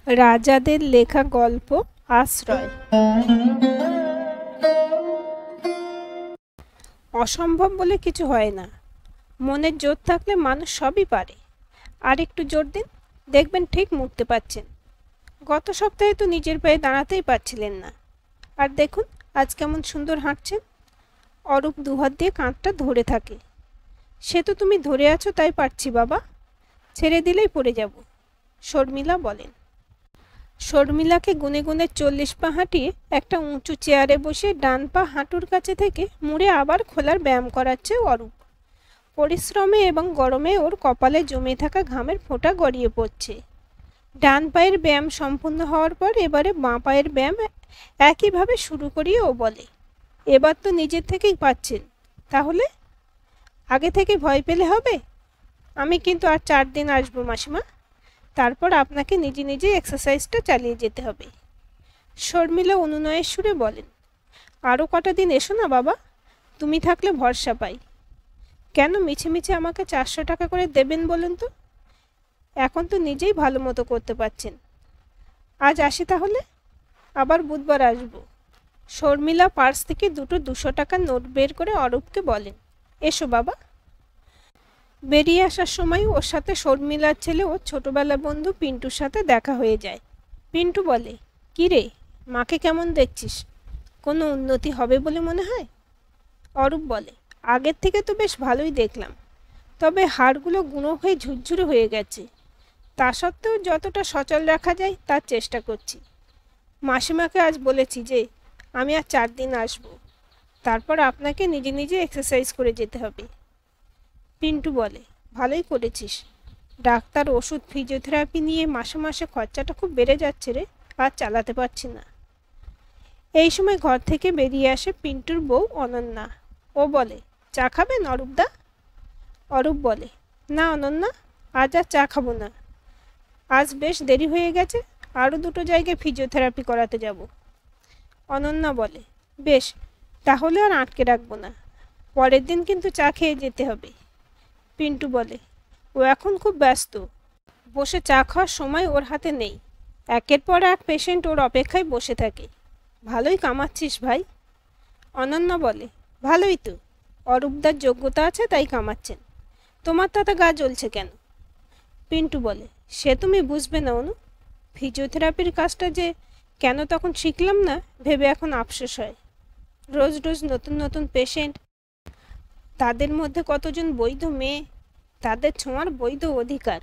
রাজাদের লেখা গল্প আশ্রয়। অসম্ভব বলে কিছু হয় না। মনের জোর থাকলে মানুষ সবই পারে। আর একটু জোর দিন, দেখবেন ঠিক মুক্তি পাচ্ছেন। গত সপ্তাহে তো নিজের পায়ে দাঁড়াতেই পারছিলেন না, আর দেখুন আজ কেমন সুন্দর হাঁটছেন। অরূপ দুহাত দিয়ে কাঁধটা ধরে থাকে। সে তো তুমি ধরে আছো তাই পারছি বাবা, ছেড়ে দিলেই পড়ে যাব, শর্মিলা বলেন। শর্মিলাকে গুনে গুনে 40 পা হাঁটিয়ে একটা উঁচু চেয়ারে বসে ডান পা হাঁটুর কাছে থেকে মুড়ে আবার খোলার ব্যায়াম করাচ্ছে অরূপ। পরিশ্রমে এবং গরমে ওর কপালে জমে থাকা ঘামের ফোঁটা গড়িয়ে পড়ছে। ডান পায়ের ব্যায়াম সম্পূর্ণ হওয়ার পর এবারে বাঁ পায়ের ব্যায়াম একইভাবে শুরু করিয়ে ও বলে, এবার তো নিজের থেকেই পাচ্ছেন, তাহলে আগে থেকে ভয় পেলে হবে? আমি কিন্তু আর 4 দিন আসবো মাসিমা, তারপর আপনাকে নিজে নিজে এক্সারসাইজটা চালিয়ে যেতে হবে। শর্মিলা অনুনয়ের সুরে বলেন, আরও কটা দিন এসো না বাবা, তুমি থাকলে ভরসা পাই। কেন মিছে মিছে আমাকে 400 টাকা করে দেবেন বলুন তো? এখন তো নিজেই ভালো মতো করতে পারছেন। আজ আসি তাহলে, আবার বুধবার আসবো। শর্মিলা পার্স থেকে দুটো 200 টাকার নোট বের করে অরূপকে বলেন, এসো বাবা। বেরিয়ে আসার সময় ওর সাথে শর্মিলার ছেলে ওর ছোটবেলার বন্ধু পিন্টুর সাথে দেখা হয়ে যায়। পিন্টু বলে, কী রে, মাকে কেমন দেখছিস? কোনো উন্নতি হবে বলে মনে হয়? অরূপ বলে, আগের থেকে তো বেশ ভালোই দেখলাম, তবে হাড়গুলো গুঁড়ো হয়ে ঝুরঝুরে হয়ে গেছে। তা সত্ত্বেও যতটা সচল রাখা যায় তার চেষ্টা করছি। মাসিমাকে আজ বলেছি যে আমি আর 4 দিন আসব, তারপর আপনাকে নিজে নিজে এক্সারসাইজ করে যেতে হবে। পিন্টু বলে, ভালোই করেছিস। ডাক্তার, ওষুধ, ফিজিওথেরাপি নিয়ে মাসে মাসে খরচাটা খুব বেড়ে যাচ্ছে রে, আর চালাতে পারছি না। এই সময় ঘর থেকে বেরিয়ে আসে পিন্টুর বউ অনন্যা। ও বলে, চা খাবেন অরূপদা? অরূপ বলে, না অনন্যা, আজ আর চা খাবো না। আজ বেশ দেরি হয়ে গেছে, আরও 2 জায়গায় ফিজিওথেরাপি করাতে যাব। অনন্যা বলে, বেশ, তাহলে আর আটকে রাখবো না, পরের দিন কিন্তু চা খেয়ে যেতে হবে। পিন্টু বলে, ও এখন খুব ব্যস্ত, বসে চা খাওয়ার সময় ওর হাতে নেই। একের পর এক পেশেন্ট ওর অপেক্ষায় বসে থাকে। ভালোই কামাচ্ছিস ভাই। অনন্যা বলে, ভালোই তো, অরূপদার যোগ্যতা আছে তাই কামাচ্ছেন, তোমার তাতে গা জ্বলছে কেন? পিন্টু বলে, সে তুমি বুঝবে না অনু, ফিজিওথেরাপির কাজটা যে কেন তখন শিখলাম না ভেবে এখন আফসোস হয়। রোজ রোজ নতুন নতুন পেশেন্ট, তাদের মধ্যে কতজন বৈধ মেয়ে, তাদের ছোঁয়ার বৈধ অধিকার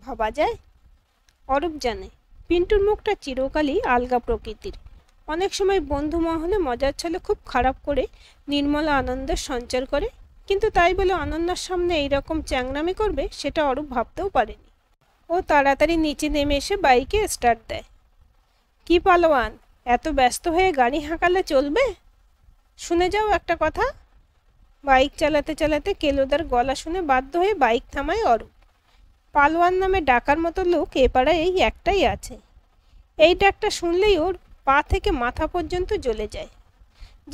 ভাবা যায়? অরূপ জানে পিন্টুর মুখটা চিরকালই আলগা প্রকৃতির। অনেক সময় বন্ধু মহলে মজার ছলে খুব খারাপ করে নির্মলা আনন্দের সঞ্চার করে, কিন্তু তাই বলে অনন্যার সামনে এইরকম চ্যাংরামি করবে সেটা অরূপ ভাবতেও পারেনি। ও তাড়াতাড়ি নিচে নেমে এসে বাইকে স্টার্ট দেয়। কি পালোয়ান, এত ব্যস্ত হয়ে গাড়ি হাঁকালে চলবে? শুনে যাও একটা কথা। বাইক চালাতে চালাতে কেলোদার গলা শুনে বাধ্য হয়ে বাইক থামায় অরূপ। পালোয়ান নামে ডাকার মতো লোক এ পাড়ায় এই একটাই আছে। এই ডাকটা শুনলেই ওর পা থেকে মাথা পর্যন্ত জ্বলে যায়,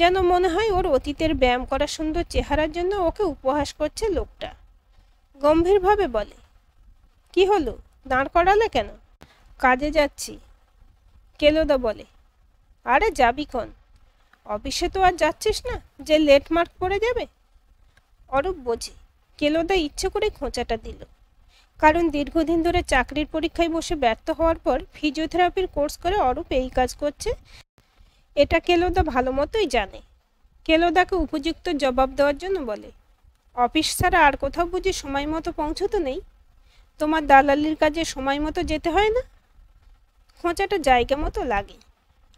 যেন মনে হয় ওর অতীতের ব্যায়াম করা সুন্দর চেহারার জন্য ওকে উপহাস করছে লোকটা। গম্ভীরভাবে বলে, কি হলো, দাঁড় করালে কেন? কাজে যাচ্ছি। কেলোদা বলে, আরে যাবি ক্ষণ, অফিসে তো আর যাচ্ছিস না যে লেট মার্ক পড়ে যাবে? অরূপ বোঝে কেলোদা ইচ্ছে করে খোঁচাটা দিল, কারণ দীর্ঘদিন ধরে চাকরির পরীক্ষায় বসে ব্যর্থ হওয়ার পর ফিজিওথেরাপির কোর্স করে অরূপ এই কাজ করছে, এটা কেলোদা ভালো মতোই জানে। কেলোদাকে উপযুক্ত জবাব দেওয়ার জন্য বলে, অফিস ছাড়া আর কোথাও বুঝি সময় মতো পৌঁছতে নেই? তোমার দালালির কাজে সময় মতো যেতে হয় না? খোঁচাটা জায়গা মতো লাগে।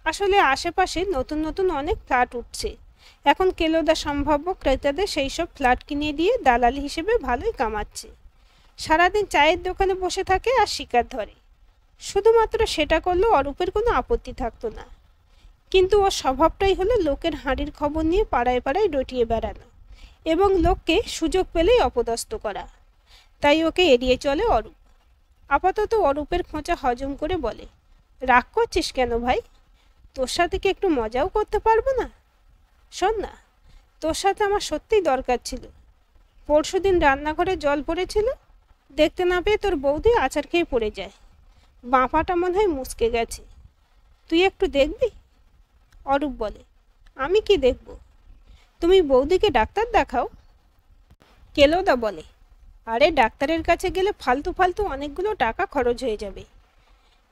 আসলে আশেপাশে নতুন নতুন অনেক ফ্ল্যাট উঠছে, এখন কেলোদা সম্ভাব্য ক্রেতাদের সেই সব ফ্ল্যাট কিনে দিয়ে দালালি হিসেবে ভালোই কামাচ্ছে। সারাদিন চায়ের দোকানে বসে থাকে আর শিকার ধরে। শুধুমাত্র সেটা করলেও অরূপের কোনো আপত্তি থাকতো না, কিন্তু ওর স্বভাবটাই হলো লোকের হাঁড়ির খবর নিয়ে পাড়ায় পাড়ায় রটিয়ে বেড়ানো এবং লোককে সুযোগ পেলেই অপদস্থ করা। তাই ওকে এড়িয়ে চলে অরূপ। আপাতত অরূপের খোঁচা হজম করে বলে, রাগ করছিস কেন ভাই? তোর সাথে কি একটু মজাও করতে পারবো না? শোন না, তোর সাথে আমার সত্যিই দরকার ছিল। পরশুদিন রান্নাঘরে জল পড়েছিল, দেখতে না পেয়ে তোর বৌদি আচার খেয়ে পড়ে যায়। বাঁ পাটা মনে হয় মুচকে গেছে, তুই একটু দেখবি? অরূপ বলে, আমি কি দেখব? তুমি বৌদিকে ডাক্তার দেখাও। কেলোদা বলে, আরে ডাক্তারের কাছে গেলে ফালতু ফালতু অনেকগুলো টাকা খরচ হয়ে যাবে।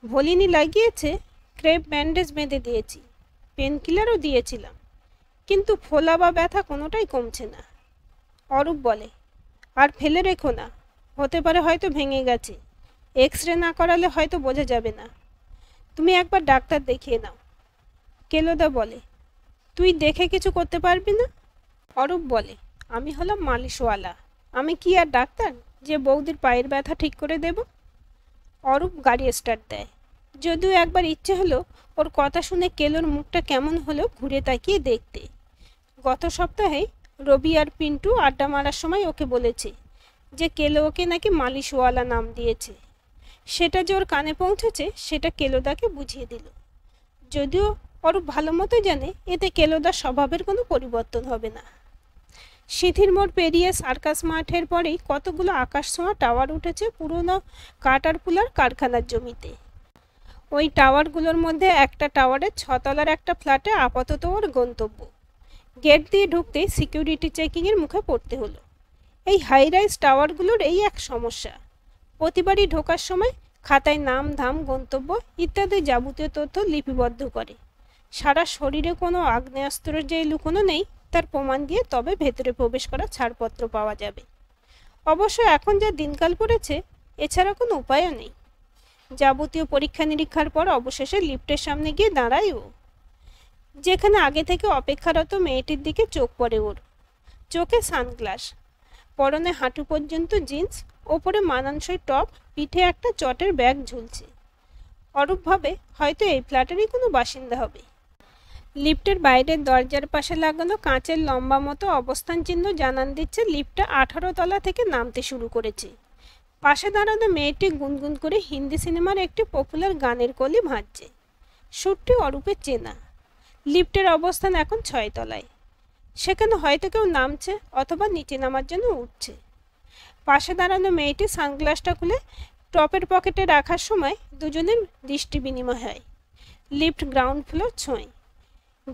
ভলিনি লাগিয়েছে, ক্রেপ ব্যান্ডেজ বেঁধে দিয়েছি, পেনকিলারও দিয়েছিলাম, কিন্তু ফোলা বা ব্যথা কোনোটাই কমছে না। অরূপ বলে, আর ফেলে রেখো না, হতে পারে হয়তো ভেঙে গেছে, এক্স রে না করালে হয়তো বোঝা যাবে না, তুমি একবার ডাক্তার দেখিয়ে নাও। কেলোদা বলে, তুই দেখে কিছু করতে পারবি না? অরূপ বলে, আমি হলাম মালিশওয়ালা, আমি কি আর ডাক্তার যে বৌদির পায়ের ব্যথা ঠিক করে দেব? অরূপ গাড়ি স্টার্ট দেয়, যদিও একবার ইচ্ছে হলো ওর কথা শুনে কেলোর মুখটা কেমন হলো ঘুরে তাকিয়ে দেখতে। গত সপ্তাহে রবি আর পিন্টু আড্ডা মারার সময় ওকে বলেছে যে কেলো ওকে নাকি মালিশওয়ালা নাম দিয়েছে। সেটা যে ওর কানে পৌঁছেছে সেটা কেলোদাকে বুঝিয়ে দিল, যদিও অরূপ ভালো মতো জানে এতে কেলোদার স্বভাবের কোনো পরিবর্তন হবে না। সিথির মোড় পেরিয়ে সার্কাস মাঠের পরেই কতগুলো আকাশ ছোঁয়া টাওয়ার উঠেছে পুরনো কাটারপুলার কারখানার জমিতে। ওই টাওয়ারগুলোর মধ্যে একটা টাওয়ারের 6 তলার একটা ফ্ল্যাটে আপাতত ওর গন্তব্য। গেট দিয়ে ঢুকতেই সিকিউরিটি চেকিংয়ের মুখে পড়তে হলো। এই হাই রাইজ টাওয়ারগুলোর এই এক সমস্যা, প্রতিবারই ঢোকার সময় খাতায় নাম, ধাম, গন্তব্য ইত্যাদি যাবতীয় তথ্য লিপিবদ্ধ করে। সারা শরীরে কোনো আগ্নেয়াস্ত্রের যে লুকোনো নেই তার প্রমাণ দিয়ে তবে ভেতরে প্রবেশ করার ছাড়পত্র পাওয়া যাবে। অবশ্য এখন যা দিনকাল পড়েছে এছাড়া কোনো উপায়ও নেই। যাবতীয় পরীক্ষা নিরীক্ষার পর অবশেষে লিফটের সামনে গিয়ে দাঁড়ায় ও, যেখানে আগে থেকে অপেক্ষারত মেয়েটির দিকে চোখ পড়ে ওর। চোখে সানগ্লাস, পরনে হাঁটু পর্যন্ত জিন্স, ওপরে মানানসই টপ, পিঠে একটা চটের ব্যাগ ঝুলছে। অরূপ ভাবে হয়তো এই ফ্ল্যাটেরই কোনো বাসিন্দা হবে। লিফটের বাইরের দরজার পাশে লাগানো কাঁচের লম্বা মতো অবস্থান চিহ্ন জানান দিচ্ছে লিফটটা 18 তলা থেকে নামতে শুরু করেছে। পাশে দাঁড়ানো মেয়েটি গুনগুন করে হিন্দি সিনেমার একটি পপুলার গানের কলি ভাঁজছে। সুরটি অরূপের চেনা। লিফটের অবস্থান এখন 6 তলায়। সেখানে হয়তো কেউ নামছে অথবা নিচে নামার জন্য উঠছে। পাশে দাঁড়ানো মেয়েটি সানগ্লাসটা খুলে টপের পকেটে রাখার সময় দুজনের দৃষ্টি বিনিময় হয়। লিফট গ্রাউন্ড ফ্লোর ছোঁয়।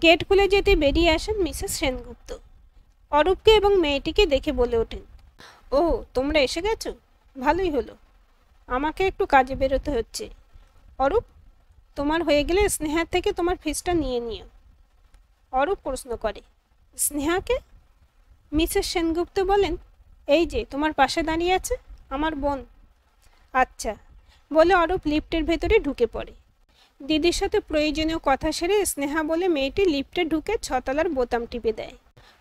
গেট খুলে যেতে বেরিয়ে আসেন মিসেস সেনগুপ্ত। অরূপকে এবং মেয়েটিকে দেখে বলে ওঠেন, ও তোমরা এসে গেছো, ভালোই হলো, আমাকে একটু কাজে বেরোতে হচ্ছে। অরূপ, তোমার হয়ে গেলে স্নেহার থেকে তোমার ফিসটা নিয়ে নিও। অরূপ প্রশ্ন করে, স্নেহাকে? মিসেস সেনগুপ্ত বলেন, এই যে তোমার পাশে দাঁড়িয়ে আছে, আমার বোন। আচ্ছা, বলে অরূপ লিফটের ভেতরে ঢুকে পড়ে। দিদির সাথে প্রয়োজনীয় কথা সেরে স্নেহা বলে মেয়েটি লিফটে ঢুকে 6 তলার বোতাম টিপে দেয়।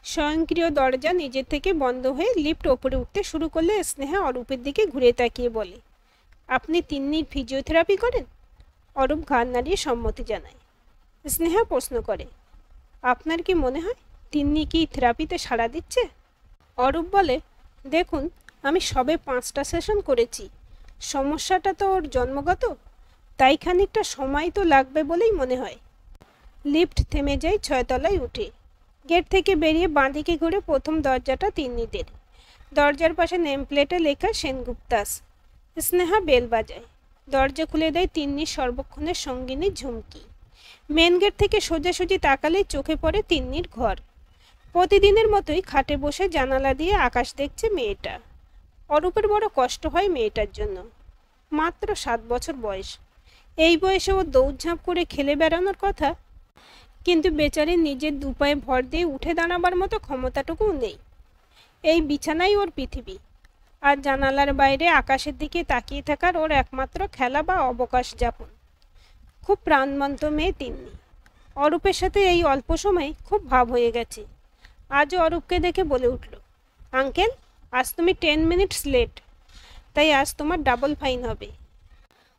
স্বয়ংক্রিয় দরজা নিজে থেকে বন্ধ হয়ে লিফট ওপরে উঠতে শুরু করলে স্নেহা অরূপের দিকে ঘুরে তাকিয়ে বলে, আপনি তিন্নির ফিজিওথেরাপি করেন? অরূপ ঘাড় নাড়িয়ে সম্মতি জানায়। স্নেহা প্রশ্ন করে, আপনার কি মনে হয় তিন্নি কি থেরাপিতে সাড়া দিচ্ছে? অরূপ বলে, দেখুন, আমি সবে 5টা সেশন করেছি, সমস্যাটা তো ওর জন্মগত, তাই খানিকটা সময় তো লাগবে বলেই মনে হয়। লিফট থেমে যায় 6 তলায় উঠে। গেট থেকে বেরিয়ে বাঁদিকে ঘুরে প্রথম দরজাটা তিন্নিদের। দরজার পাশে নেম প্লেটে লেখা সেনগুপ্তাস। স্নেহা বেল বাজায়। দরজা খুলে দেয় তিন্নির সর্বক্ষণের সঙ্গিনী ঝুমকি। মেন গেট থেকে সোজাসুজি তাকালেই চোখে পড়ে তিন্নির ঘর। প্রতিদিনের মতোই খাটে বসে জানালা দিয়ে আকাশ দেখছে মেয়েটা। অরূপের বড় কষ্ট হয় মেয়েটার জন্য। মাত্র 7 বছর বয়স। এই বয়সে ও দৌড়ঝাঁপ করে খেলে বেড়ানোর কথা, কিন্তু বেচারির নিজের দুপায়ে ভর দিয়ে উঠে দাঁড়াবার মতো ক্ষমতাটুকুও নেই। এই বিছানাই ওর পৃথিবী, আর জানালার বাইরে আকাশের দিকে তাকিয়ে থাকার ওর একমাত্র খেলা বা অবকাশ যাপন। খুব প্রাণবন্ত মেয়ে তিন্নি। অরূপের সাথে এই অল্প সময়ে খুব ভাব হয়ে গেছে। আজও অরূপকে দেখে বলে উঠল, আঙ্কেল, আজ তুমি 10 মিনিটস লেট, তাই আজ তোমার ডাবল ফাইন হবে।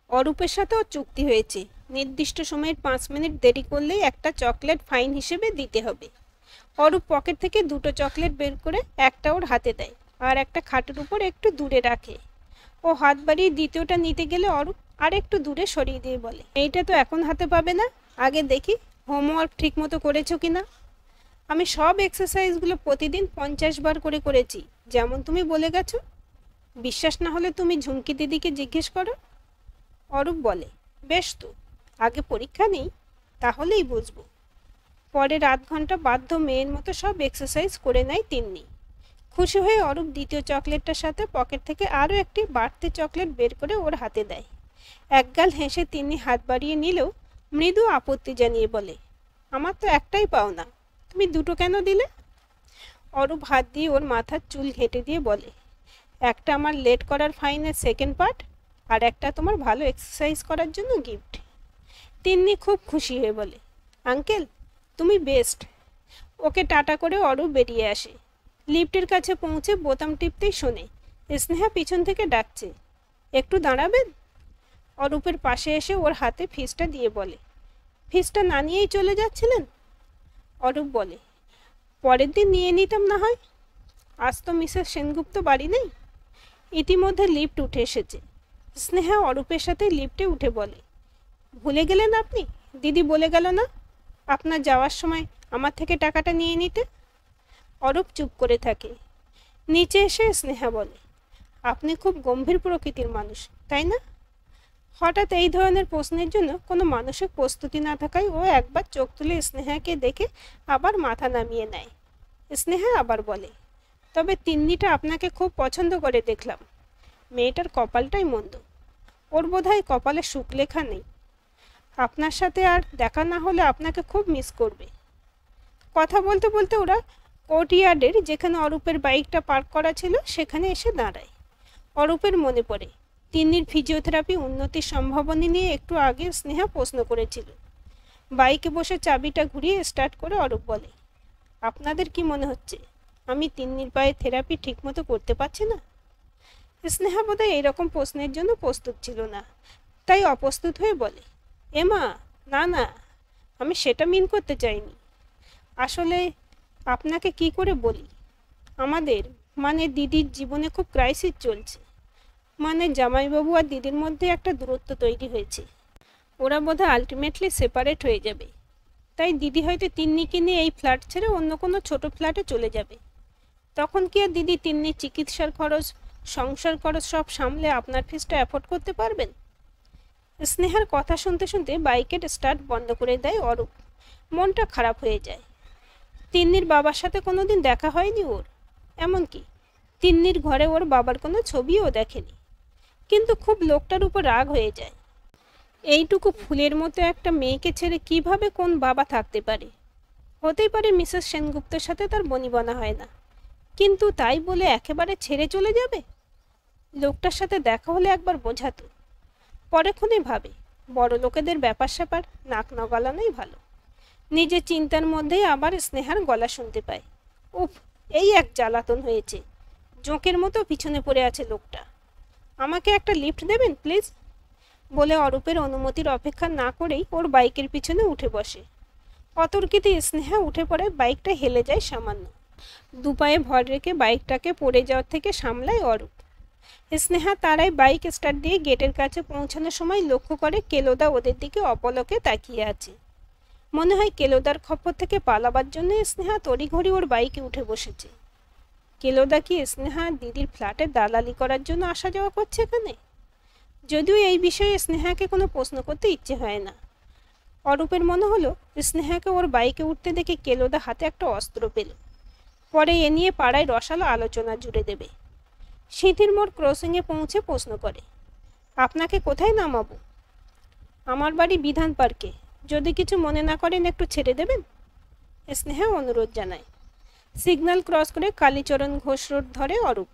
অরূপের সাথেও চুক্তি হয়েছে, নির্দিষ্ট সময়ের 5 মিনিট দেরি করলেই একটা চকলেট ফাইন হিসেবে দিতে হবে। অরূপ পকেট থেকে 2টো চকলেট বের করে একটা ওর হাতে দেয়, আর একটা খাটের উপর একটু দূরে রাখে। ও হাত বাড়িয়ে দ্বিতীয়টা নিতে গেলে অরূপ আর একটু দূরে সরিয়ে দিয়ে বলে, এইটা তো এখন হাতে পাবে না, আগে দেখি হোমওয়ার্ক ঠিক মতো করেছো কিনা। আমি সব এক্সারসাইজগুলো প্রতিদিন 50 বার করে করেছি, যেমন তুমি বলে গেছো। বিশ্বাস না হলে তুমি ঝুমকি দিদিকে জিজ্ঞেস করো। অরূপ বলে, বেশ তো, আগে পরীক্ষা নেই, তাহলেই বুঝবো। পরের আধ ঘন্টা বাধ্য মেয়ের মতো সব এক্সারসাইজ করে নেয় তিন্নি। খুশি হয়ে অরূপ দ্বিতীয় চকলেটটার সাথে পকেট থেকে আরও একটি বাড়তি চকলেট বের করে ওর হাতে দেয়। একগাল হেসে তিন্নি হাত বাড়িয়ে নিলেও মৃদু আপত্তি জানিয়ে বলে, আমার তো একটাই পাওনা, তুমি দুটো কেন দিলে? অরূপ হাত দিয়ে ওর মাথার চুল ঘেঁটে দিয়ে বলে, একটা আমার লেট করার ফাইনের সেকেন্ড পার্ট, আর একটা তোমার ভালো এক্সারসাইজ করার জন্য গিফট। তিন্নি খুব খুশি হয়ে বলে, আঙ্কেল তুমি বেস্ট। ওকে টাটা করে অরূপ বেরিয়ে আসে। লিফটের কাছে পৌঁছে বোতাম টিপতেই শোনে স্নেহা পিছন থেকে ডাকছে, একটু দাঁড়াবেন? অরূপের পাশে এসে ওর হাতে ফিসটা দিয়ে বলে, ফিসটা না নিয়েই চলে যাচ্ছিলেন? অরূপ বলে, পরের দিন নিয়ে নিতাম না হয়, আজ তো মিসেস সেনগুপ্ত বাড়ি নেই। ইতিমধ্যে লিফট উঠে এসেছে। স্নেহা অরূপের সাথে লিফটে উঠে বলে, ভুলে গেলেন আপনি? দিদি বলে গেল না আপনার যাওয়ার সময় আমার থেকে টাকাটা নিয়ে নিতে? অরূপ চুপ করে থাকে। নিচে এসে স্নেহা বলে, আপনি খুব গম্ভীর প্রকৃতির মানুষ, তাই না? হঠাৎ এই ধরনের প্রশ্নের জন্য কোনো মানসিক প্রস্তুতি না থাকায় ও একবার চোখ তুলে স্নেহাকে দেখে আবার মাথা নামিয়ে নেয়। স্নেহা আবার বলে, তবে তিন্নিটা আপনাকে খুব পছন্দ করে দেখলাম। মেয়েটার কপালটাই মন্দ, ওর বোধহয় কপালে সুখ লেখা নেই। আপনার সাথে আর দেখা না হলে আপনাকে খুব মিস করবে। কথা বলতে বলতে ওরা কোর্টইয়ার্ডের যেখানে অরূপের বাইকটা পার্ক করা ছিল সেখানে এসে দাঁড়ায়। অরূপের মনে পড়ে তিন্নির ফিজিওথেরাপি উন্নতির সম্ভাবনা নিয়ে একটু আগে স্নেহা প্রশ্ন করেছিল। বাইকে বসে চাবিটা ঘুরিয়ে স্টার্ট করে অরূপ বলে, আপনাদের কি মনে হচ্ছে আমি তিন্নির পায়ে থেরাপি ঠিকমতো করতে পারছি না? স্নেহা বোধহয় এইরকম প্রশ্নের জন্য প্রস্তুত ছিল না, তাই অপ্রস্তুত হয়ে বলে, এমা না না, আমি সেটা মিন করতে চাইনি। আসলে আপনাকে কি করে বলি, আমাদের মানে দিদির জীবনে খুব ক্রাইসিস চলছে। মানে জামাইবাবু আর দিদির মধ্যে একটা দূরত্ব তৈরি হয়েছে। ওরা বোধহয় আলটিমেটলি সেপারেট হয়ে যাবে। তাই দিদি হয়তো তিন্নিকে নিয়ে এই ফ্ল্যাট ছেড়ে অন্য কোনো ছোট ফ্ল্যাটে চলে যাবে। তখন কি আর দিদি তিন্নির চিকিৎসার খরচ, সংসার খরচ সব সামলে আপনার ফিসটা অ্যাফোর্ড করতে পারবেন? স্নেহার কথা শুনতে শুনতে বাইকের স্টার্ট বন্ধ করে দেয় অরূপ। মনটা খারাপ হয়ে যায়। তিন্নির বাবার সাথে কোনোদিন দেখা হয়নি ওর, এমনকি তিন্নির ঘরে ওর বাবার কোনো ছবিও দেখেনি। কিন্তু খুব লোকটার উপর রাগ হয়ে যায়। এইটুকু ফুলের মতো একটা মেয়েকে ছেড়ে কিভাবে কোন বাবা থাকতে পারে? হতেই পারে মিসেস সেনগুপ্তের সাথে তার বনিবনা হয় না, কিন্তু তাই বলে একেবারে ছেড়ে চলে যাবে? লোকটার সাথে দেখা হলে একবার বোঝাতো। পরেক্ষণে ভাবে বড় লোকেদের ব্যাপার স্যাপার নাক না গলানোই ভালো। নিজের চিন্তার মধ্যেই আবার স্নেহার গলা শুনতে পায়, উফ, এই এক জ্বালাতন হয়েছে। জোঁকের মতো পিছনে পড়ে আছে লোকটা। আমাকে একটা লিফট দেবেন প্লিজ? বলে অরূপের অনুমতির অপেক্ষা না করেই ওর বাইকের পিছনে উঠে বসে। অতর্কিতে স্নেহা উঠে পড়ে, বাইকটা হেলে যায় সামান্য। দুপায়ে ভর রেখে বাইকটাকে পড়ে যাওয়ার থেকে সামলায় অরূপ। স্নেহা তারাই বাইক স্টার্ট দিয়ে গেটের কাছে পৌঁছানোর সময় লক্ষ্য করে কেলোদা ওদের দিকে অপলকে তাকিয়ে আছে। মনে হয় কেলোদার খপ্পর থেকে পালাবার জন্য স্নেহা তড়িঘড়ি ওর বাইকে উঠে বসেছে। কেলোদা কি স্নেহা দিদির ফ্ল্যাটে দালালি করার জন্য আসা যাওয়া করছে এখানে? যদিও এই বিষয়ে স্নেহাকে কোনো প্রশ্ন করতে ইচ্ছে হয় না। অরূপের মনে হলো স্নেহাকে ওর বাইকে উঠতে দেখে কেলোদা হাতে একটা অস্ত্র পেল। পরে এ নিয়ে পাড়ায় রসালো আলোচনা জুড়ে দেবে। সিঁথির মোড় ক্রসিংয়ে পৌঁছে প্রশ্ন করে, আপনাকে কোথায় নামাবো? আমার বাড়ি বিধান পার্কে, যদি কিছু মনে না করেন একটু ছেড়ে দেবেন? স্নেহা অনুরোধ জানায়। সিগন্যাল ক্রস করে কালীচরণ ঘোষ রোড ধরে অরূপ।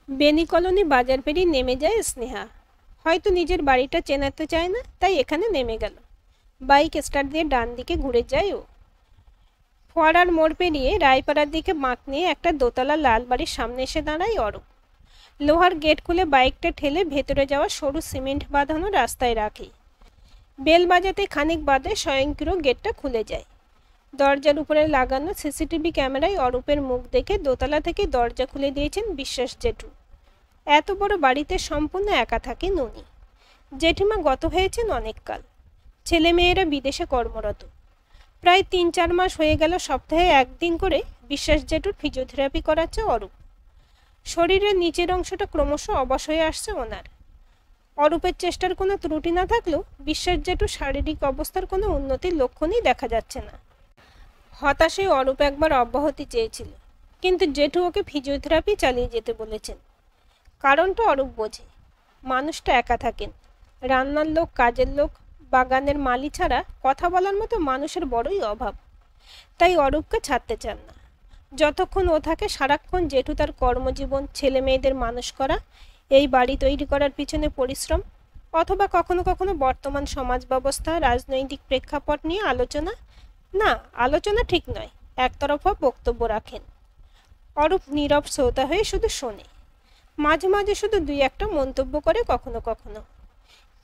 বেনি কলোনি বাজার পেরিয়ে নেমে যায় স্নেহা। হয়তো নিজের বাড়িটা চেনাতে চায় না, তাই এখানে নেমে গেল। বাইক স্টার্ট দিয়ে ডান দিকে ঘুরে যায় ও। ফোয়ারার মোড় পেরিয়ে রায়পাড়ার দিকে বাঁক নিয়ে একটা দোতলা লাল বাড়ির সামনে এসে দাঁড়ায় অরূপ। লোহার গেট খুলে বাইকটা ঠেলে ভেতরে যাওয়া সরু সিমেন্ট বাঁধানো রাস্তায় রাখে। বেল বাজাতে খানিক বাদে স্বয়ংক্রিয় গেটটা খুলে যায়। দরজার উপরে লাগানো সিসিটিভি ক্যামেরায় অরূপের মুখ দেখে দোতলা থেকে দরজা খুলে দিয়েছেন বিশ্বাস জেঠু। এত বড় বাড়িতে সম্পূর্ণ একা থাকে ননি। জেঠিমা গত হয়েছেন অনেককাল। ছেলে মেয়েরা বিদেশে কর্মরত। প্রায় ৩-৪ মাস হয়ে গেল সপ্তাহে একদিন করে বিশ্বাস জেঠুর ফিজিওথেরাপি করাচ্ছে অরূপ। শরীরের নিচের অংশটা ক্রমশ অবশ হয়ে আসছে ওনার। অরূপের চেষ্টার কোনো ত্রুটি না থাকলেও বিশ্বাস জেঠুর শারীরিক অবস্থার কোনো উন্নতির লক্ষণই দেখা যাচ্ছে না। হতাশে অরূপ একবার অব্যাহতি চেয়েছিল, কিন্তু জেঠু ওকে ফিজিওথেরাপি চালিয়ে যেতে বলেছেন। কারণটা অরূপ বোঝে, মানুষটা একা থাকেন, রান্নার লোক, কাজের লোক, বাগানের মালি ছাড়া কথা বলার মতো মানুষের বড়ই অভাব। তাই অরূপকে ছাড়তে চান না। যতক্ষণ ও থাকে সারাক্ষণ জেঠু তার কর্মজীবন, ছেলে মেয়েদের মানুষ করা, এই বাড়ি তৈরি করার পিছনে পরিশ্রম, অথবা কখনো কখনো বর্তমান সমাজ ব্যবস্থা, রাজনৈতিক প্রেক্ষাপট নিয়ে আলোচনা, না আলোচনা ঠিক নয়, একতরফা বক্তব্য রাখেন। অরূপ নীরব শ্রোতা হয়ে শুধু শোনে, মাঝে মাঝে শুধু দুই একটা মন্তব্য করে কখনো কখনো।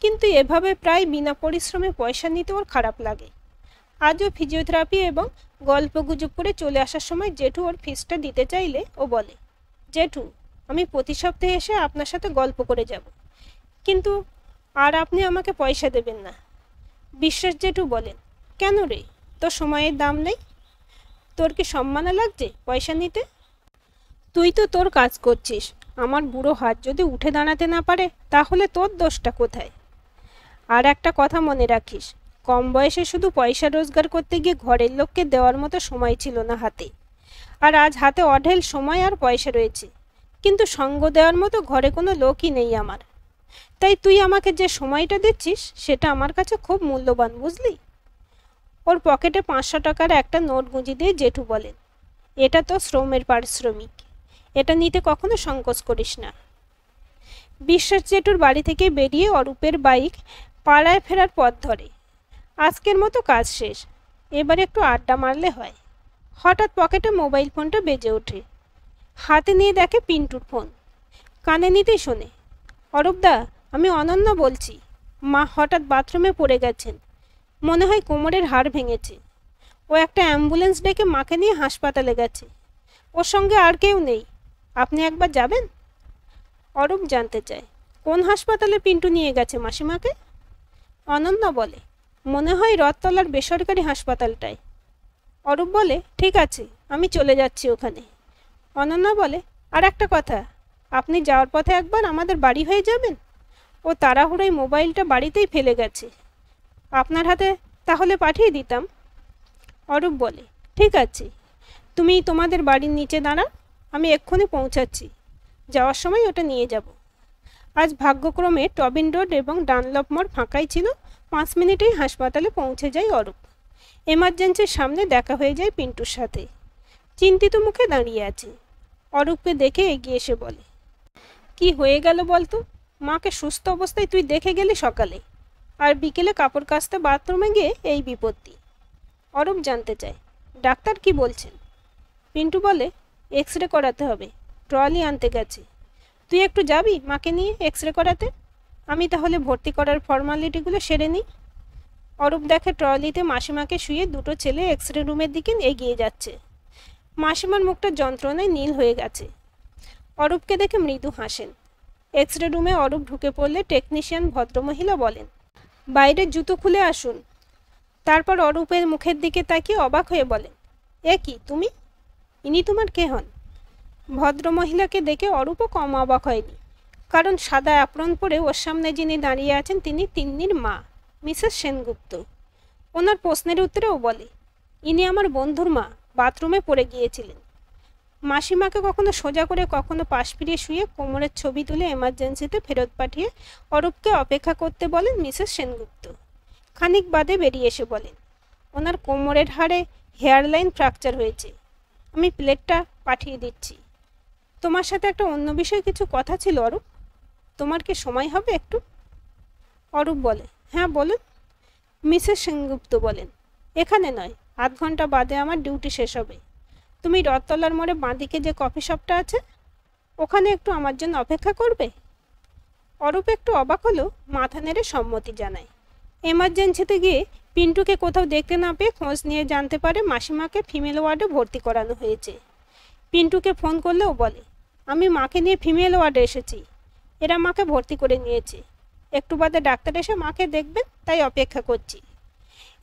কিন্তু এভাবে প্রায় বিনা পরিশ্রমে পয়সা নিতে ওর খারাপ লাগে। আজও ফিজিওথেরাপি এবং গল্পগুজব করে চলে আসার সময় জেঠু ওর ফিসটা দিতে চাইলে ও বলে, জেঠু, আমি প্রতি সপ্তাহে এসে আপনার সাথে গল্প করে যাব, কিন্তু আর আপনি আমাকে পয়সা দেবেন না। বিশ্বাস জেঠু বলেন, কেন রে, তোর সময়ের দাম নেই? তোর কি সম্মানে লাগছে পয়সা নিতে? তুই তো তোর কাজ করছিস, আমার বুড়ো হাত যদি উঠে দাঁড়াতে না পারে তাহলে তোর দোষটা কোথায়? আর একটা কথা মনে রাখিস, কম বয়সে শুধু পয়সা রোজগার করতে গিয়ে ঘরের লোককে দেওয়ার মতো সময় ছিল না হাতে, আর আজ হাতে অঢেল সময় আর পয়সা রয়েছে, কিন্তু সঙ্গ দেওয়ার মতো ঘরে কোনো লোকই নেই আমার। তাই তুই আমাকে যে সময়টা দিচ্ছিস সেটা আমার কাছে খুব মূল্যবান, বুঝলি? ওর পকেটে 500 টাকার একটা নোট গুঁজে দিয়ে জেঠু বলেন, এটা তো শ্রমের পারিশ্রমিক, এটা নিতে কখনো সংকোচ করিস না। বিশ্বাস জেঠুর বাড়ি থেকে বেরিয়ে অরূপের বাইক পাড়ায় ফেরার পথ ধরে। আজকের মতো কাজ শেষ, এবার একটু আড্ডা মারলে হয়। হঠাৎ পকেটে মোবাইল ফোনটা বেজে ওঠে। হাতে নিয়ে দেখে পিন্টুর ফোন। কানে নিতেই শোনে, অরূপদা, আমি অনন্যা বলছি, মা হঠাৎ বাথরুমে পড়ে গেছেন, মনে হয় কোমরের হাড় ভেঙেছে। ও একটা অ্যাম্বুলেন্স ডেকে মাকে নিয়ে হাসপাতালে গেছে, ওর সঙ্গে আর কেউ নেই, আপনি একবার যাবেন? অরূপ জানতে চায়, কোন হাসপাতালে পিন্টু নিয়ে গেছে মাসিমাকে? অনন্যা বলে, মনে হয় রথতলার বেসরকারি হাসপাতালটায়। অরূপ বলে, ঠিক আছে, আমি চলে যাচ্ছি ওখানে। অনন্যা বলে, আর একটা কথা, আপনি যাওয়ার পথে একবার আমাদের বাড়ি হয়ে যাবেন। ও তাড়াহুড়োয় মোবাইলটা বাড়িতেই ফেলে গেছে, আপনার হাতে তাহলে পাঠিয়ে দিতাম। অরূপ বলে, ঠিক আছে, তুমি তোমাদের বাড়ির নিচে দাঁড়াও, আমি এক্ষুনি পৌঁছাচ্ছি, যাওয়ার সময় ওটা নিয়ে যাব। আজ ভাগ্যক্রমে টবিন রোড এবং ডানলপ মোড় ফাঁকাই ছিল। 5 মিনিটেই হাসপাতালে পৌঁছে যায় অরূপ। এমার্জেন্সির সামনে দেখা হয়ে যায় পিন্টুর সাথে। চিন্তিত মুখে দাঁড়িয়ে আছে। অরূপকে দেখে এগিয়ে এসে বলে, কি হয়ে গেল বলতো? মাকে সুস্থ অবস্থায় তুই দেখে গেলি সকালে, আর বিকেলে কাপড় কাচতে বাথরুমে গিয়ে এই বিপত্তি। অরূপ জানতে চায়, ডাক্তার কি বলছেন? পিন্টু বলে, এক্স রে করাতে হবে, ট্রলি আনতে গেছে। তুই একটু যাবি মাকে নিয়ে এক্স রে করাতে? আমি তাহলে ভর্তি করার ফর্মালিটিগুলো সেরে নিই। অরূপ দেখে ট্রলিতে মাসিমাকে শুয়ে দুটো ছেলে এক্স রে রুমের দিকে এগিয়ে যাচ্ছে। মাসিমার মুখটা যন্ত্রণায় নীল হয়ে গেছে। অরূপকে দেখে মৃদু হাসেন। এক্স রে রুমে অরূপ ঢুকে পড়লে টেকনিশিয়ান ভদ্রমহিলা বলেন, বাইরের জুতো খুলে আসুন। তারপর অরূপের মুখের দিকে তাকিয়ে অবাক হয়ে বলেন, এ কি তুমি? ইনি তোমার কে হন? ভদ্রমহিলাকে দেখে অরূপও কম অবাক হয়নি, কারণ সাদা অ্যাপ্রন পরে ওর সামনে যিনি দাঁড়িয়ে আছেন তিনি তিন্নির মা, মিসেস সেনগুপ্ত। ওনার প্রশ্নের উত্তরে ও বলে, ইনি আমার বন্ধুর মা, বাথরুমে পড়ে গিয়েছিলেন। মাসিমাকে কখনো সোজা করে কখনো পাশ ফিরিয়ে শুয়ে কোমরের ছবি তুলে এমার্জেন্সিতে ফেরত পাঠিয়ে অরূপকে অপেক্ষা করতে বলেন মিসেস সেনগুপ্ত। খানিক বাদে বেরিয়ে এসে বলেন, ওনার কোমরের হাড়ে হেয়ারলাইন ফ্র্যাকচার হয়েছে, আমি প্লেটটা পাঠিয়ে দিচ্ছি। তোমার সাথে একটা অন্য বিষয়ে কিছু কথা ছিল অরূপ, তোমার কি সময় হবে একটু? অরূপ বলে, হ্যাঁ বলুন। মিসেস সেনগুপ্ত বলেন, এখানে নয়, আধ ঘন্টা বাদে আমার ডিউটি শেষ হবে। তুমি রথতলার মোড়ে বাঁদিকে যে কফি শপটা আছে ওখানে একটু আমার জন্য অপেক্ষা করবে? অরূপ একটু অবাক হলেও মাথা নেড়ে সম্মতি জানায়। এমার্জেন্সিতে গিয়ে পিন্টুকে কোথাও দেখতে না পেয়ে খোঁজ নিয়ে জানতে পারে মাসিমাকে ফিমেল ওয়ার্ডে ভর্তি করানো হয়েছে। পিন্টুকে ফোন করলেও বলে, আমি মাকে নিয়ে ফিমেল ওয়ার্ডে এসেছি, এরা মাকে ভর্তি করে নিয়েছে, একটু বাদে ডাক্তার এসে মাকে দেখবেন, তাই অপেক্ষা করছি।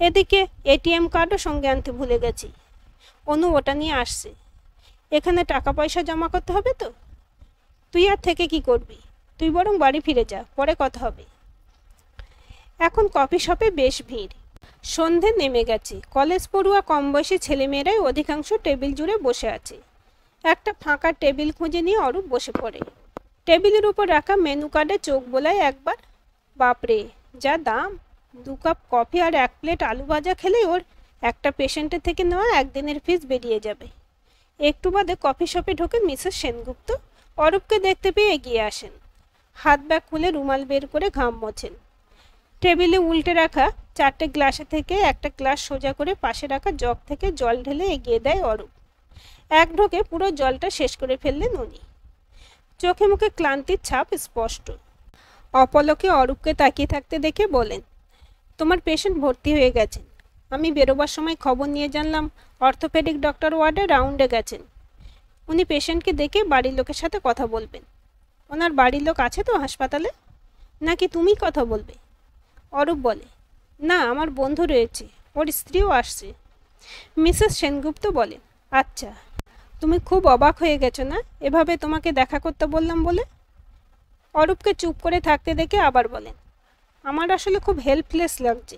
এদিকে এটিএম কার্ডও সঙ্গে আনতে ভুলে গেছি, অনু ওটা নিয়ে আসছে। এখানে টাকা পয়সা জমা করতে হবে তো। তুই আর থেকে কি করবি? তুই বরং বাড়ি ফিরে যা, পরে কথা হবে। এখন কফি শপে বেশ ভিড়। সন্ধে নেমে গেছে। কলেজ পড়ুয়া কম বয়সী ছেলেমেয়েরাই অধিকাংশ টেবিল জুড়ে বসে আছে। একটা ফাঁকা টেবিল খুঁজে নিয়ে অরূপ বসে পড়ে। টেবিলের উপর রাখা মেনু কার্ডে চোখ বোলায় একবার। বাপরে, যা দাম! 2 কাপ কফি আর 1 প্লেট আলু ভাজা খেলে ওর একটা পেশেন্টের থেকে নেওয়া একদিনের ফিস বেরিয়ে যাবে। একটু বাদে কফি শপে ঢোকেন মিসেস সেনগুপ্ত। অরূপকে দেখতে পেয়ে এগিয়ে আসেন। হাত ব্যাগ খুলে রুমাল বের করে ঘাম মোছেন। টেবিলে উল্টে রাখা 4টে গ্লাসে থেকে একটা গ্লাস সোজা করে পাশে রাখা জগ থেকে জল ঢেলে এগিয়ে দেয় অরূপ। এক ঢোকে পুরো জলটা শেষ করে ফেললেন উনি। চোখে মুখে ক্লান্তির ছাপ স্পষ্ট। অপলকে অরূপকে তাকিয়ে থাকতে দেখে বলেন, তোমার পেশেন্ট ভর্তি হয়ে গেছেন। আমি বেরোবার সময় খবর নিয়ে জানলাম অর্থোপেডিক ডক্টর ওয়ার্ডে রাউন্ডে গেছেন। উনি পেশেন্টকে দেখে বাড়ির লোকের সাথে কথা বলবেন। ওনার বাড়ির লোক আছে তো হাসপাতালে, নাকি তুমি কথা বলবে? অরূপ বলে, না, আমার বন্ধু রয়েছে, ওর স্ত্রীও আসছে। মিসেস সেনগুপ্ত বলেন, আচ্ছা, তুমি খুব অবাক হয়ে গেছো না এভাবে তোমাকে দেখা করতে বললাম বলে? অরূপকে চুপ করে থাকতে দেখে আবার বলেন, আমার আসলে খুব হেল্পলেস লাগছে।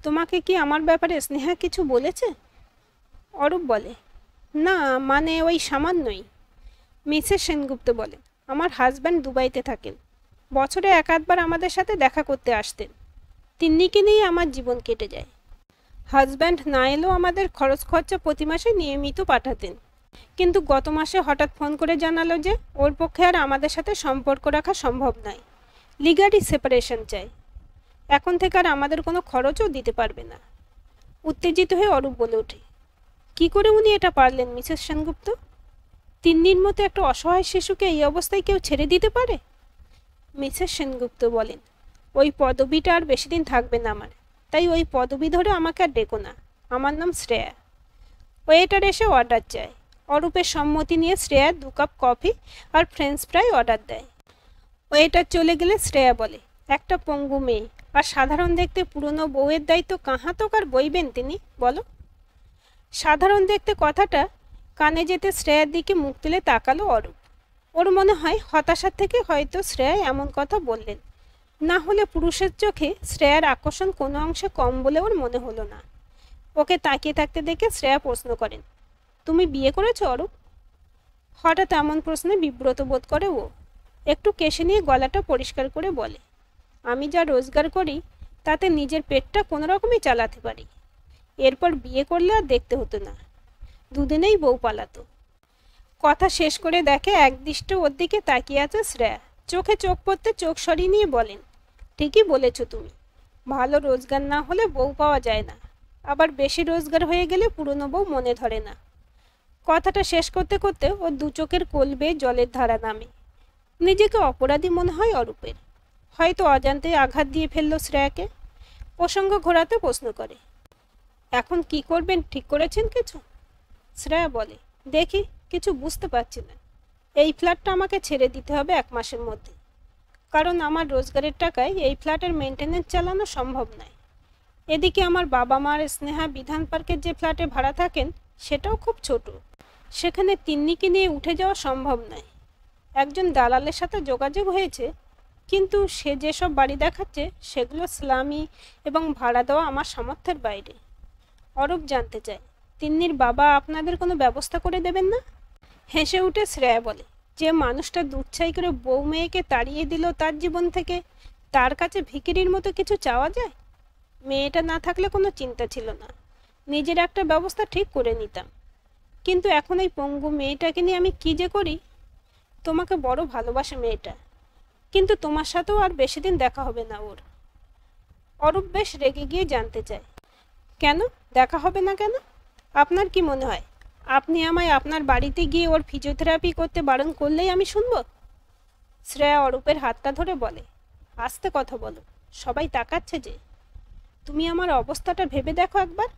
তোমাকে কি আমার ব্যাপারে স্নেহা কিছু বলেছে? অরূপ বলে, না, মানে ওই সামান্যই। মিসেস সেনগুপ্ত বলেন, আমার হাজব্যান্ড দুবাইতে থাকেন। বছরে 1-8বার আমাদের সাথে দেখা করতে আসতেন। তিন্নিকে নিয়ে আমার জীবন কেটে যায়। হাজব্যান্ড না এলেও আমাদের খরচ খরচা প্রতি মাসে নিয়মিত পাঠাতেন। কিন্তু গত মাসে হঠাৎ ফোন করে জানালো যে ওর পক্ষে আর আমাদের সাথে সম্পর্ক রাখা সম্ভব নয়, লিগালি সেপারেশন চাই। এখন থেকে আর আমাদের কোনো খরচও দিতে পারবে না। উত্তেজিত হয়ে অরূপ বলে ওঠে, কি করে উনি এটা পারলেন মিসেস সেনগুপ্ত? তিন্নির মতো একটা অসহায় শিশুকে এই অবস্থায় কেউ ছেড়ে দিতে পারে? মিসেস সেনগুপ্ত বলেন, ওই পদবিটা আর বেশি দিন থাকবে না আমার, তাই ওই পদবি ধরে আমাকে আর ডেকো না। আমার নাম শ্রেয়া। ওয়েটার এসে অর্ডার চায়। অরূপের সম্মতি নিয়ে শ্রেয়া 2 কাপ কফি আর ফ্রেঞ্চ ফ্রাই অর্ডার দেয়। ওয়েটার চলে গেলে শ্রেয়া বলে, একটা পঙ্গু মেয়ে আর সাধারণ দেখতে পুরনো বউয়ের দায়িত্ব কাহা তো কার বইবেন তিনি, বলো? সাধারণ দেখতে কথাটা কানে যেতে শ্রেয়ার দিকে মুখ তুলে তাকালো অরূপ। ওর মনে হয় হতাশার থেকে হয়তো শ্রেয়া এমন কথা বললেন, না হলে পুরুষের চোখে শ্রেয়ার আকর্ষণ কোনো অংশে কম বলে ওর মনে হলো না। ওকে তাকিয়ে থাকতে দেখে শ্রেয়া প্রশ্ন করেন, তুমি বিয়ে করেছো অরূপ? হঠাৎ এমন প্রশ্নে বিব্রত বোধ করে ও। একটু কেশে নিয়ে গলাটা পরিষ্কার করে বলে, আমি যা রোজগার করি তাতে নিজের পেটটা কোনো রকমই চালাতে পারি। এরপর বিয়ে করলে আর দেখতে হতো না, দুদিনেই বউ পালাতো। কথা শেষ করে দেখে একদৃষ্টে ওর দিকে তাকিয়ে আছে শ্রেয়া। চোখে চোখ পড়তে চোখ সরিয়ে নিয়ে বলেন, ঠিকই বলেছ তুমি। ভালো রোজগার না হলে বউ পাওয়া যায় না, আবার বেশি রোজগার হয়ে গেলে পুরনো বউ মনে ধরে না। কথাটা শেষ করতে করতে ওর 2 চোখের কোল বেয়ে জলের ধারা নামে। নিজেকে অপরাধী মনে হয় অরূপের। হয়তো অজান্তে আঘাত দিয়ে ফেলল শ্রেয়াকে। প্রসঙ্গ ঘোরাতে প্রশ্ন করে, এখন কি করবেন ঠিক করেছেন কিছু? শ্রেয়া বলে, দেখি, কিছু বুঝতে পারছি না। এই ফ্ল্যাটটা আমাকে ছেড়ে দিতে হবে 1 মাসের মধ্যে, কারণ আমার রোজগারের টাকায় এই ফ্ল্যাটের মেনটেনেন্স চালানো সম্ভব নয়। এদিকে আমার বাবা মার স্নেহা বিধান পার্কের যে ফ্ল্যাটে ভাড়া থাকেন সেটাও খুব ছোট, সেখানে তিন্নিকে নিয়ে উঠে যাওয়া সম্ভব নয়। একজন দালালের সাথে যোগাযোগ হয়েছে, কিন্তু সে যেসব বাড়ি দেখাচ্ছে সেগুলো স্লামি এবং ভাড়া দেওয়া আমার সামর্থ্যের বাইরে। অরূপ জানতে চায়, তিন্নির বাবা আপনাদের কোনো ব্যবস্থা করে দেবেন না? হেসে উঠে শ্রেয়া বলে, যে মানুষটা দুচ্ছাই করে বউ মেয়েকে তাড়িয়ে দিল তার জীবন থেকে, তার কাছে ভিখিরির মতো কিছু চাওয়া যায়? মেয়েটা না থাকলে কোনো চিন্তা ছিল না, নিজের একটা ব্যবস্থা ঠিক করে নিতাম। কিন্তু এখন এই পঙ্গু মেয়েটাকে নিয়ে আমি কি যে করি। তোমাকে বড় ভালোবাসে মেয়েটা, কিন্তু তোমার সাথেও আর বেশি দিন দেখা হবে না ওর। অরূপ বেশ রেগে গিয়ে জানতে চায়, কেন দেখা হবে না কেন? আপনার কি মনে হয় আপনি আমায় আপনার বাড়িতে গিয়ে ওর ফিজিওথেরাপি করতে বারণ করলেই আমি শুনব? শ্রেয়া অরূপের হাতটা ধরে বলে, আস্তে কথা বলো, সবাই তাকাচ্ছে যে। তুমি আমার অবস্থাটা ভেবে দেখো একবার।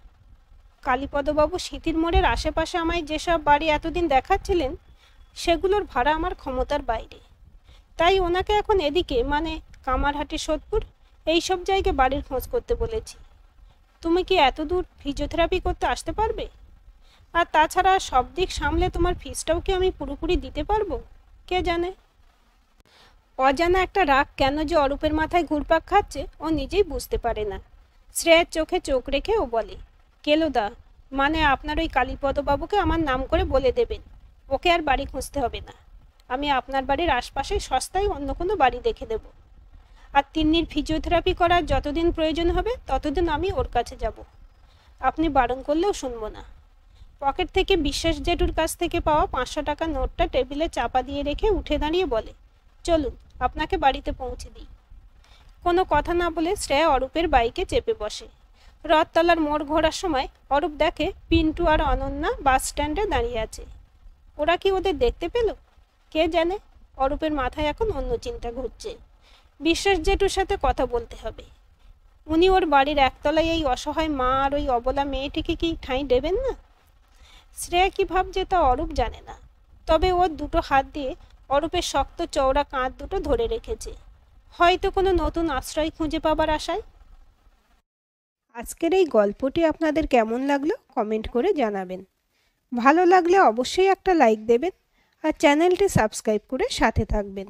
কালীপদবাবু স্মৃতির মোড়ের আশেপাশে আমায় যেসব বাড়ি এতদিন দেখাচ্ছিলেন সেগুলোর ভাড়া আমার ক্ষমতার বাইরে। তাই ওনাকে এখন এদিকে, মানে কামারহাটি, সোদপুর, এইসব জায়গায় বাড়ির খোঁজ করতে বলেছি। তুমি কি এত দূর ফিজিওথেরাপি করতে আসতে পারবে? আর তাছাড়া সব দিক সামলে তোমার ফিসটাও কি আমি পুরোপুরি দিতে পারবো কে জানে। অজানা একটা রাগ কেন যে অরূপের মাথায় ঘুরপাক খাচ্ছে ও নিজেই বুঝতে পারে না। শ্রেয়ার চোখে চোখ রেখে ও বলে, কেলোদা, মানে আপনার ওই কালীপদবাবুকে আমার নাম করে বলে দেবেন, ওকে আর বাড়ি খুঁজতে হবে না। আমি আপনার বাড়ির আশপাশে সস্তায় অন্য কোনো বাড়ি দেখে দেব। আর তিন্নির ফিজিওথেরাপি করার যতদিন প্রয়োজন হবে ততদিন আমি ওর কাছে যাব। আপনি বারণ করলেও শুনবো না। পকেট থেকে বিশ্বাস জেঠুর কাছ থেকে পাওয়া 500 টাকার নোটটা টেবিলে চাপা দিয়ে রেখে উঠে দাঁড়িয়ে বলে, চলুন আপনাকে বাড়িতে পৌঁছে দিই। কোনো কথা না বলে শ্রেয়া অরূপের বাইকে চেপে বসে। রথতলার মোড় ঘোরার সময় অরূপ দেখে পিন্টু আর অনন্যা বাস স্ট্যান্ডে দাঁড়িয়ে আছে। ওরা কি ওদের দেখতে পেল? কে জানে। অরূপের মাথায় এখন অন্য চিন্তা ঘুরছে। বিশ্বাস জেঠুর সাথে কথা বলতে হবে। উনি ওর বাড়ির একতলায় এই অসহায় মা আর ওই অবলা মেয়েটিকে কি ঠাঁই দেবেন না? শ্রেয়া কি ভাবছে তা অরূপ জানে না, তবে ওর দুটো হাত দিয়ে অরূপের শক্ত চওড়া কাঁধ দুটো ধরে রেখেছে, হয়তো কোনো নতুন আশ্রয় খুঁজে পাবার আশায়। আজকের এই গল্পটি আপনাদের কেমন লাগলো কমেন্ট করে জানাবেন। ভালো লাগলে অবশ্যই একটা লাইক দেবেন আর চ্যানেলটি সাবস্ক্রাইব করে সাথে থাকবেন।